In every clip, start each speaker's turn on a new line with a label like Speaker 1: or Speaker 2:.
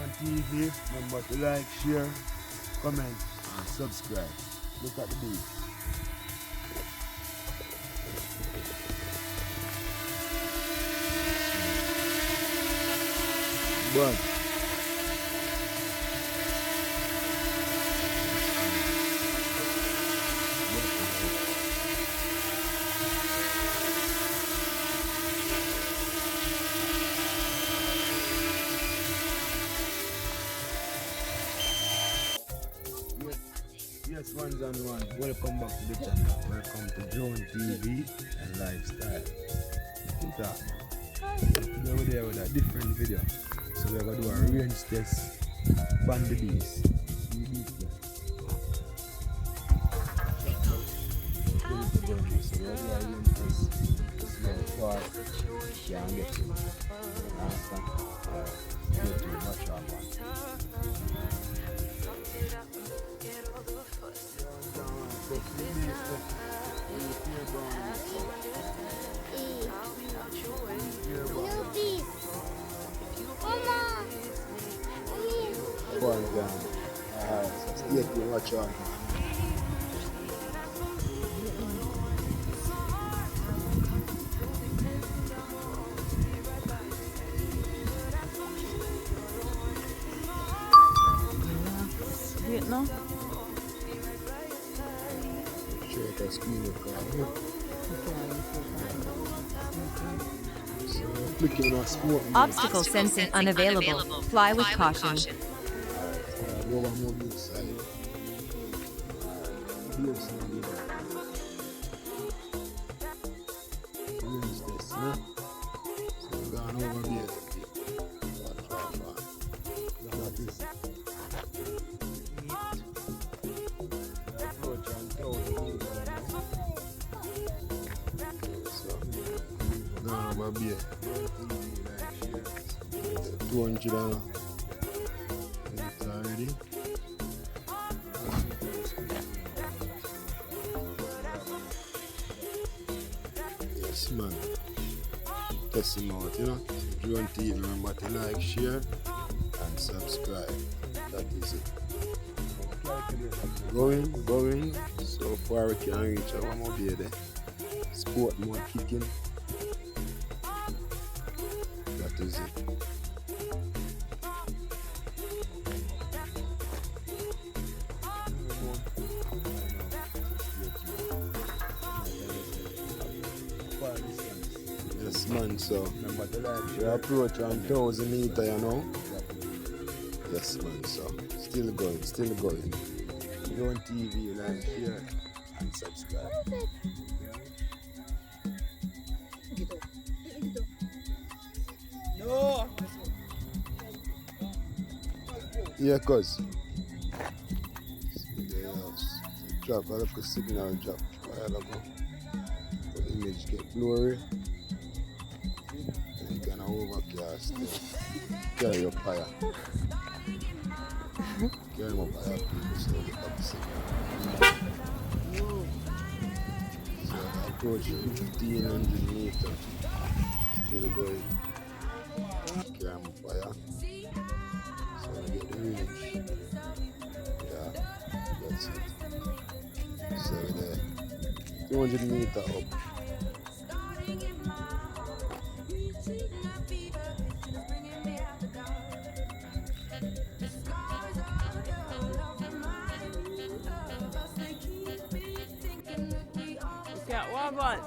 Speaker 1: on TV. Remember to like, share, comment, and subscribe. Look at the beat. But yes, ones and ones. Welcome back to the channel. Welcome to Drone TV and Lifestyle. Today we're there with a different video. So we're gonna do a range test on the bees. So we're gonna do a range test. See how far you can get to. Understand? Go to watch our one. One down. So stay to watch out.
Speaker 2: Wait now.
Speaker 1: Check the screen record. So clicking on sport.
Speaker 2: Obstacle sensing unavailable. Fly with caution.
Speaker 1: Go on move inside. Use this, huh? So we're going over here. That is approach and throw the move. So going over here. 200 already. Yes, man. Test him out, you know. If you want to even remember to like, share, and subscribe. That is it. Going. So far we can reach our mobile there. Sport mode kicking. That is it. Yes, man, so we approach 1,000 meters, you know. Yes, man, so still going. Drone TV, like, share, and subscribe. No! Yeah, cuz. Drop, I look a signal drop a while ago. The image get blurry. And you can overcast. Carry up higher. Carry them up higher, people, so you get the signal. So I approach 1,500 meters. Still going. Carry them up higher. So I get the range. Yeah, that's it. So there, 200 meters up.
Speaker 2: Yeah, what about?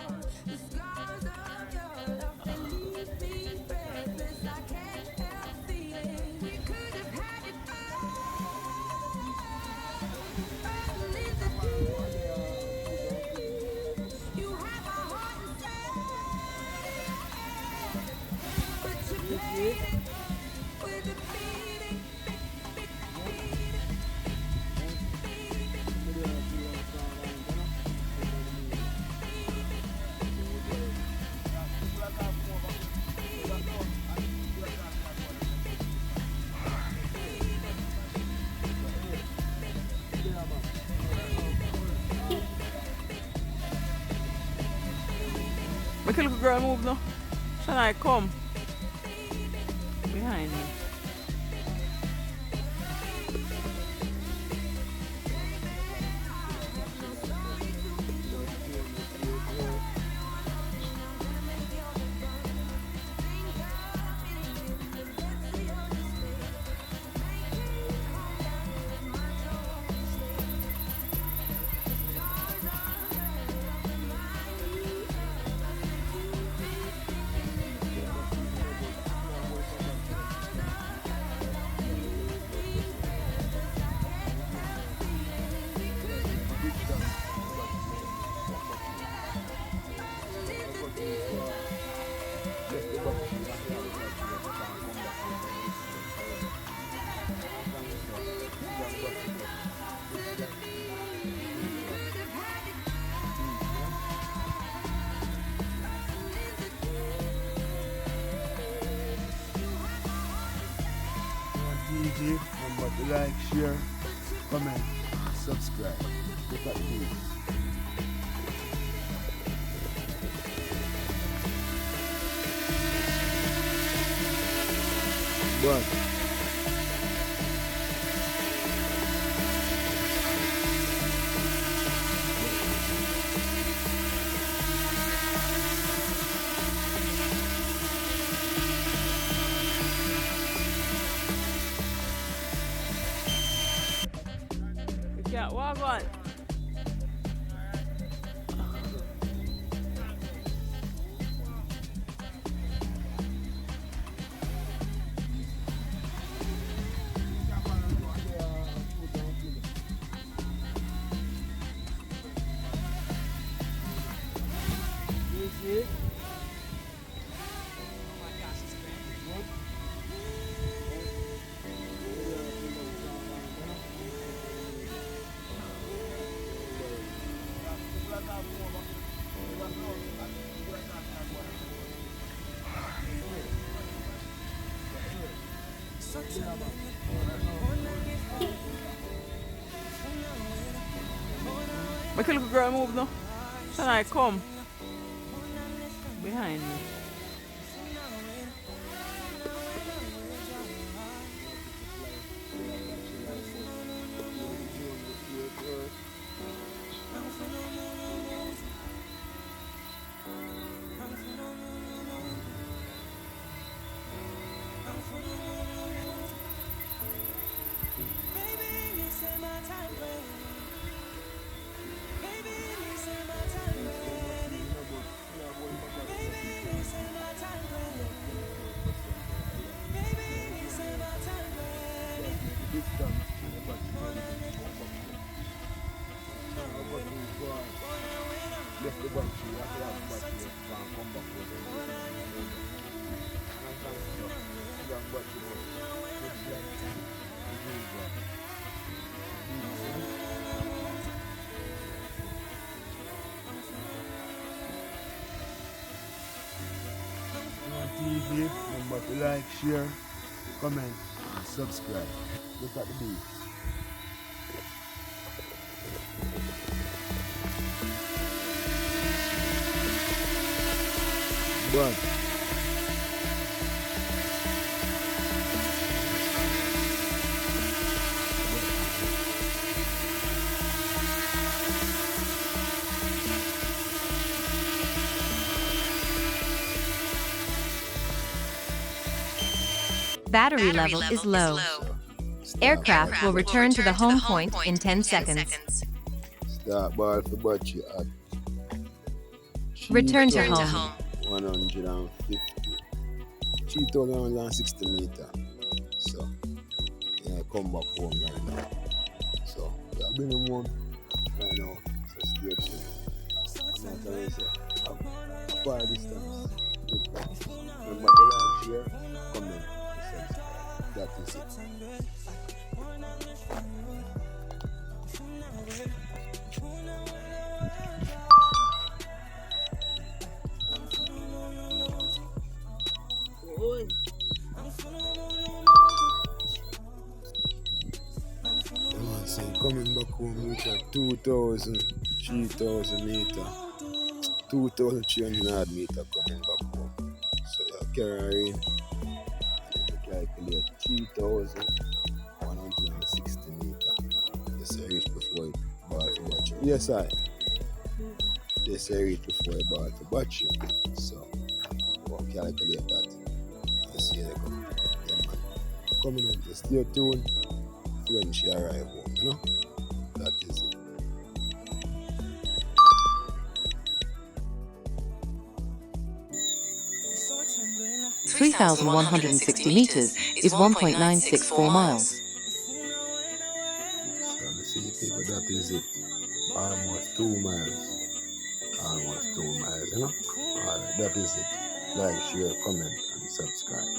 Speaker 2: Make a little girl move now. Shall I come? Behind me.
Speaker 1: TV. Remember to like, share, comment, subscribe. Look at me. One.
Speaker 2: Yeah, walk on. Make a little girl move now. Can I come behind me?
Speaker 1: TV. Remember to like, share, comment, and subscribe. Look at the beat. One.
Speaker 2: Battery level is low. Aircraft will return to the home point in 10 seconds.
Speaker 1: Start ball for battery at
Speaker 2: Return to home.
Speaker 1: 150. 3,160 meters. So, yeah, come back home right now. So, yeah, bring him home right now. So, stay tuned. I'm not going to say, a far distance. Remember to like, share, comment, and subscribe. That is it. So coming back home with a 2,000, 3,000 meter, 2,300 meter coming back home. So you carry in, you calculate 3,160 meter. This I reach before it ball for battery. Yes, This I reach before it ball for battery. So we'll calculate that. You see they come. Yeah, man. Coming in, just stay tuned when she arrive home, you know? That is it.
Speaker 3: – 3,160 meters is 1.964 miles.
Speaker 1: So you see people, that is it. Almost 2 miles. Almost 2 miles, you know? Alright, that is it. Like, share, comment, and subscribe.